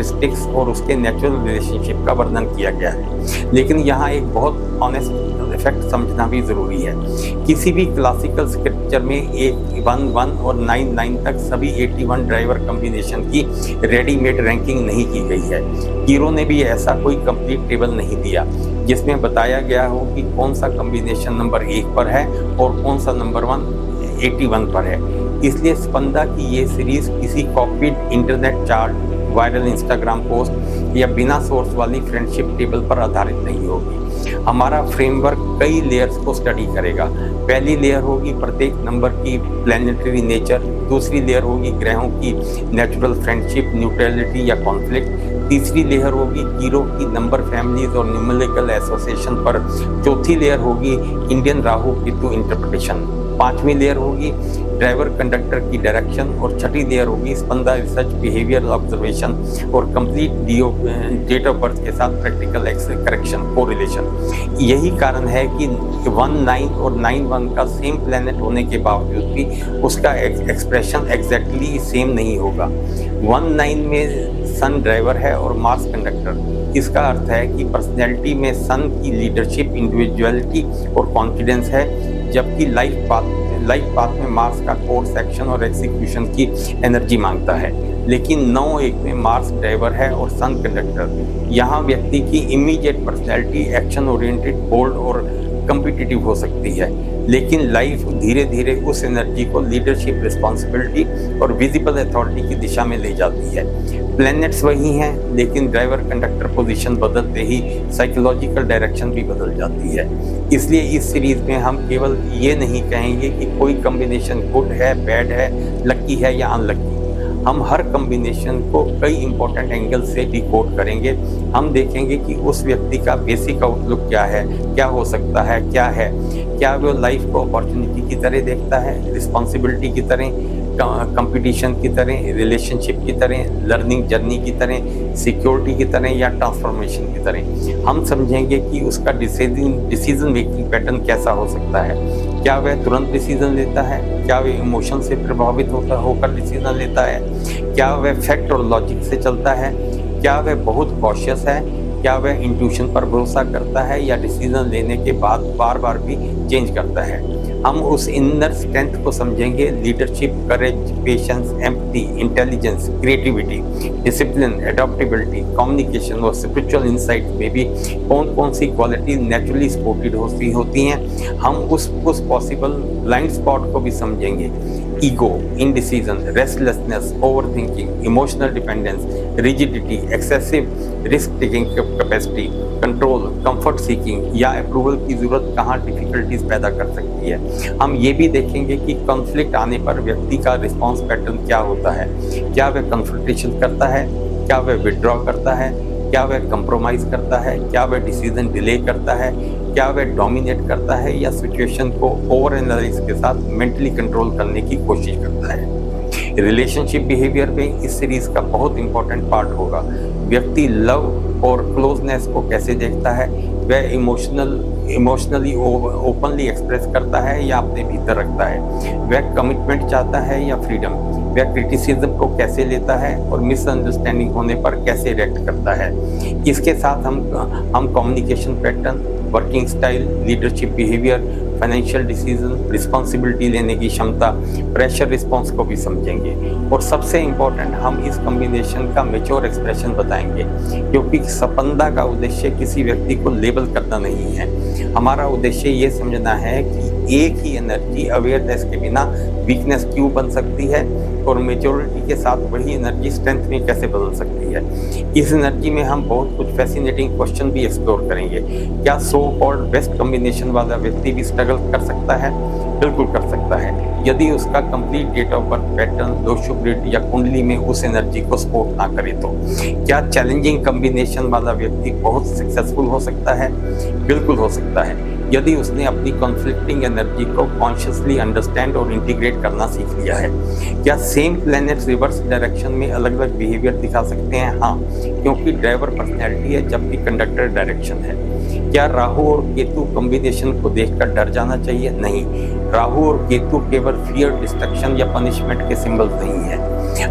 Characteristics और उसके natural relationship का वर्णन किया गया है। लेकिन यहाँ एक बहुत ऑनेस्ट फैक्ट समझना भी ज़रूरी है। किसी भी क्लासिकल स्क्रिप्चर में 1 और 9 तक सभी 81 ड्राइवर कॉम्बिनेशन की रेडीमेड रैंकिंग नहीं की गई है। कीरो ने भी ऐसा कोई कंप्लीट टेबल नहीं दिया जिसमें बताया गया हो कि कौन सा कॉम्बिनेशन नंबर 1 पर है और कौन सा नंबर 81 पर है। इसलिए स्पंदा की ये सीरीज किसी copied internet chart, viral Instagram post या बिना सोर्स वाली फ्रेंडशिप टेबल पर आधारित नहीं होगी। हमारा फ्रेमवर्क कई लेयर्स को स्टडी करेगा। पहली लेयर होगी प्रत्येक नंबर की प्लैनेटरी नेचर, दूसरी लेयर होगी ग्रहों की नेचुरल फ्रेंडशिप, न्यूट्रलिटी या कॉन्फ्लिक्ट, तीसरी लेयर होगी कीरो की नंबर फैमिलीज और न्यूमेरिकल एसोसिएशन पर, चौथी लेयर होगी इंडियन राहु केतु इंटरप्रिटेशन, पांचवी लेयर होगी ड्राइवर कंडक्टर की डायरेक्शन और छठी लेयर होगी स्पंदा रिसर्च, बिहेवियर ऑब्जर्वेशन और कंप्लीट डेट ऑफ बर्थ के साथ प्रैक्टिकल करेक्शन कोरिलेशन। यही कारण है कि 19 और 91 का सेम प्लेनेट होने के बावजूद भी उसका एक्सप्रेशन एग्जैक्टली सेम नहीं होगा। 19 में सन ड्राइवर है और मार्स कंडक्टर। इसका अर्थ है कि पर्सनैलिटी में सन की लीडरशिप, इंडिविजुअलिटी और कॉन्फिडेंस है, जबकि लाइफ पाथ में मार्स का कोर्स, एक्शन और एग्जीक्यूशन की एनर्जी मांगता है। लेकिन 9-1 में मार्स ड्राइवर है और सन कंडक्टर। यहाँ व्यक्ति की immediate personality action oriented, bold और कम्पिटिटिव हो सकती है, लेकिन लाइफ धीरे धीरे उस एनर्जी को लीडरशिप, रिस्पॉन्सिबिलिटी और विजिबल अथॉरिटी की दिशा में ले जाती है। प्लैनेट्स वही हैं, लेकिन ड्राइवर कंडक्टर पोजीशन बदलते ही साइकोलॉजिकल डायरेक्शन भी बदल जाती है। इसलिए इस सीरीज में हम केवल ये नहीं कहेंगे कि कोई कॉम्बिनेशन गुड है, बैड है, लकी है या अनलकी। हम हर कॉम्बिनेशन को कई इंपॉर्टेंट एंगल से डिकोड करेंगे। हम देखेंगे कि उस व्यक्ति का बेसिक आउटलुक क्या है, क्या हो सकता है, क्या वो लाइफ को अपॉर्चुनिटी की तरह देखता है, रिस्पॉन्सिबिलिटी की तरह, कंपटीशन की तरह, रिलेशनशिप की तरह, लर्निंग जर्नी की तरह, सिक्योरिटी की तरह या ट्रांसफॉर्मेशन की तरह। हम समझेंगे कि उसका डिसीजन मेकिंग पैटर्न कैसा हो सकता है। क्या वह तुरंत डिसीजन लेता है? क्या वह इमोशन से प्रभावित होकर डिसीजन लेता है? क्या वह फैक्ट और लॉजिक से चलता है? क्या वह बहुत कॉशियस है? क्या वह इंट्यूशन पर भरोसा करता है या डिसीजन लेने के बाद बार बार भी चेंज करता है? हम उस इनर स्ट्रेंथ को समझेंगे। Leadership, courage, patience, empathy, intelligence, creativity, discipline, adaptability, communication और स्पिरिचुअल इंसाइट में भी कौन कौन सी क्वालिटी नेचुरली सपोर्टेड होती हैं। हम उस पॉसिबल ब्लाइंड स्पॉट को भी समझेंगे। Ego, indecision, restlessness, overthinking, emotional dependence, rigidity, excessive risk taking capacity, control, comfort seeking या अप्रूवल की जरूरत कहाँ डिफिकल्टीज पैदा कर सकती है। हम ये भी देखेंगे कि कॉन्फ्लिक्ट आने पर व्यक्ति का रिस्पॉन्स पैटर्न क्या होता है। क्या वह कन्फ्रंटेशन करता है? क्या वह विड्रॉ करता है? क्या वह कंप्रोमाइज करता है? क्या वह डिसीजन डिले करता है? क्या वह डोमिनेट करता है या सिचुएशन को ओवर एनालाइज के साथ मेंटली कंट्रोल करने की कोशिश करता है। रिलेशनशिप बिहेवियर में इस सीरीज का बहुत इंपॉर्टेंट पार्ट होगा। व्यक्ति लव और क्लोजनेस को कैसे देखता है? वह इमोशनली ओपनली एक्सप्रेस करता है या अपने भीतर रखता है? वह कमिटमेंट चाहता है या फ्रीडम? वह क्रिटिसिज्म को कैसे लेता है और मिसअंडरस्टैंडिंग होने पर कैसे रिएक्ट करता है? इसके साथ हम communication pattern, working style, leadership behaviour, financial decision, responsibility लेने की क्षमता, प्रेशर रिस्पॉन्स को भी समझेंगे। और सबसे इम्पोर्टेंट, हम इस कॉम्बिनेशन का मैच्योर एक्सप्रेशन बताएंगे, क्योंकि स्पंदा का उद्देश्य किसी व्यक्ति को लेबल करना नहीं है। हमारा उद्देश्य ये समझना है कि एक ही एनर्जी अवेयरनेस के बिना वीकनेस क्यों बन सकती है और मेच्योरिटी के साथ वही एनर्जी स्ट्रेंथ में कैसे बदल सकती है। इस एनर्जी में हम बहुत कुछ फैसिनेटिंग क्वेश्चन भी एक्सप्लोर करेंगे। क्या सो कॉल्ड बेस्ट कॉम्बिनेशन वाला व्यक्ति भी स्ट्रगल कर सकता है? बिल्कुल कर सकता है, यदि उसका complete date of birth pattern, Lo Shu grid या कुंडली में उस एनर्जी को सपोर्ट ना करे तो। क्या चैलेंजिंग कॉम्बिनेशन वाला व्यक्ति बहुत सक्सेसफुल हो सकता है? बिल्कुल हो सकता है, यदि उसने अपनी कॉन्फ्लिक्टिंग एनर्जी को कॉन्शियसली अंडरस्टैंड और इंटीग्रेट करना सीख लिया है। क्या सेम प्लैनेट्स रिवर्स डायरेक्शन में अलग अलग बिहेवियर दिखा सकते हैं? हाँ, क्योंकि ड्राइवर पर्सनैलिटी है जबकि कंडक्टर डायरेक्शन है। क्या राहु और केतु कॉम्बिनेशन को देखकर डर जाना चाहिए? नहीं, राहु और केतु केवल फियर, डिस्ट्रक्शन या पनिशमेंट के सिंबल्स नहीं है।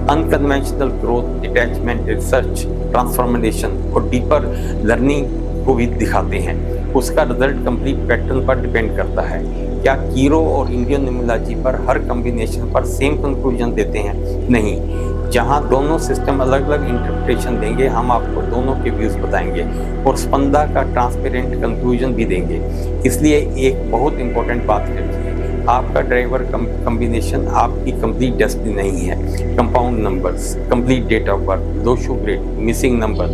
Unconventional growth, detachment, research, transformation और डीपर लर्निंग को भी दिखाते हैं। उसका रिजल्ट कंप्लीट पैटर्न पर डिपेंड करता है। क्या कीरो और इंडियन न्यूमरोलॉजी पर हर कॉम्बिनेशन पर सेम कंक्लूजन देते हैं? नहीं। जहां दोनों सिस्टम अलग अलग इंटरप्रिटेशन देंगे, हम आपको दोनों के व्यूज बताएंगे और स्पंदा का ट्रांसपेरेंट कंक्लूजन भी देंगे। इसलिए एक बहुत इंपॉर्टेंट बात रखिए, आपका ड्राइवर कॉम्बिनेशन आपकी कंप्लीट डेस्टिनी नहीं है। Compound numbers, complete date of birth, Lo Shu grid, missing number,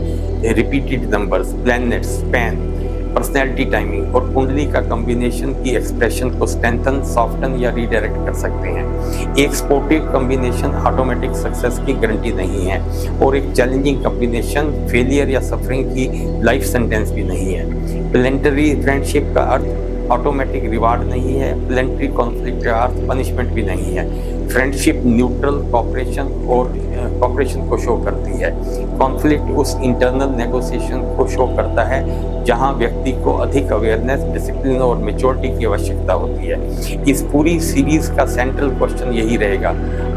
repeated numbers, planets, span, personality timing और कुंडली का कॉम्बिनेशन की एक्सप्रेशन को स्ट्रेंथन, सॉफ्टन या रीडायरेक्ट कर सकते हैं। एक स्पोर्टिव कॉम्बिनेशन ऑटोमेटिक सक्सेस की गारंटी नहीं है और एक चैलेंजिंग कॉम्बिनेशन फेलियर या सफरिंग की लाइफ सेंटेंस भी नहीं है। प्लेनेटरी फ्रेंडशिप का अर्थ ऑटोमेटिक रिवार्ड नहीं है। प्लेनेटरी कॉन्फ्लिक्ट का अर्थ पनिशमेंट भी नहीं है। फ्रेंडशिप न्यूट्रल कॉपरेशन को शो करती है। कॉन्फ्लिक्ट उस इंटरनल नेगोशिएशन को शो करता है जहां व्यक्ति को अधिक अवेयरनेस, डिसिप्लिन और मैच्योरिटी की आवश्यकता होती है। इस पूरी सीरीज का सेंट्रल क्वेश्चन यही रहेगा,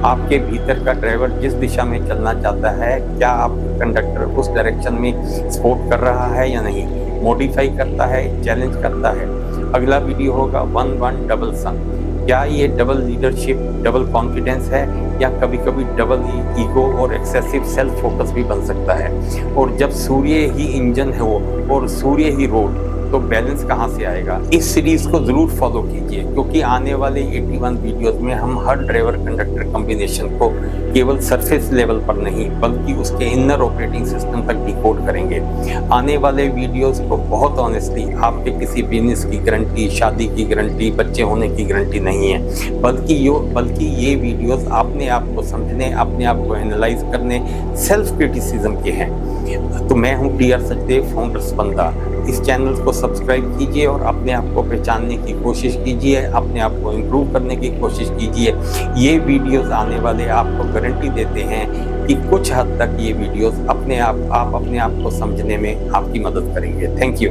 आपके भीतर का ड्राइवर जिस दिशा में चलना चाहता है, क्या आपका कंडक्टर उस डायरेक्शन में सपोर्ट कर रहा है या नहीं, मॉडिफाई करता है, चैलेंज करता है। अगला वीडियो होगा 1-1 डबल सन। क्या ये डबल लीडरशिप, डबल कॉन्फिडेंस है या कभी कभी डबल ईगो और एक्सेसिव सेल्फ फोकस भी बन सकता है। और जब सूर्य ही इंजन है वो और सूर्य ही रोड, तो बैलेंस कहाँ से आएगा? इस सीरीज को जरूर फॉलो कीजिए क्योंकि आने वाले 81 वीडियोस में हम हर ड्राइवर कंडक्टर कॉम्बिनेशन को केवल सरफेस लेवल पर नहीं बल्कि उसके इनर ऑपरेटिंग सिस्टम तक डिकोड करेंगे। आने वाले वीडियोस को बहुत ऑनेस्टली आपके किसी बिजनेस की गारंटी, शादी की गारंटी, बच्चे होने की गारंटी नहीं है, बल्कि ये वीडियोस अपने आप को समझने, अपने आप को एनालाइज करने, सेल्फ क्रिटिसिज्म के हैं। तो मैं हूँ टी.आर. सचदेव, फाउंडर स्पंदा। इस चैनल को सब्सक्राइब कीजिए और अपने आप को पहचानने की कोशिश कीजिए, अपने आप को इम्प्रूव करने की कोशिश कीजिए। ये वीडियोस आने वाले आपको गारंटी देते हैं कि कुछ हद तक ये वीडियोस आप अपने आप को समझने में आपकी मदद करेंगे। Thank you.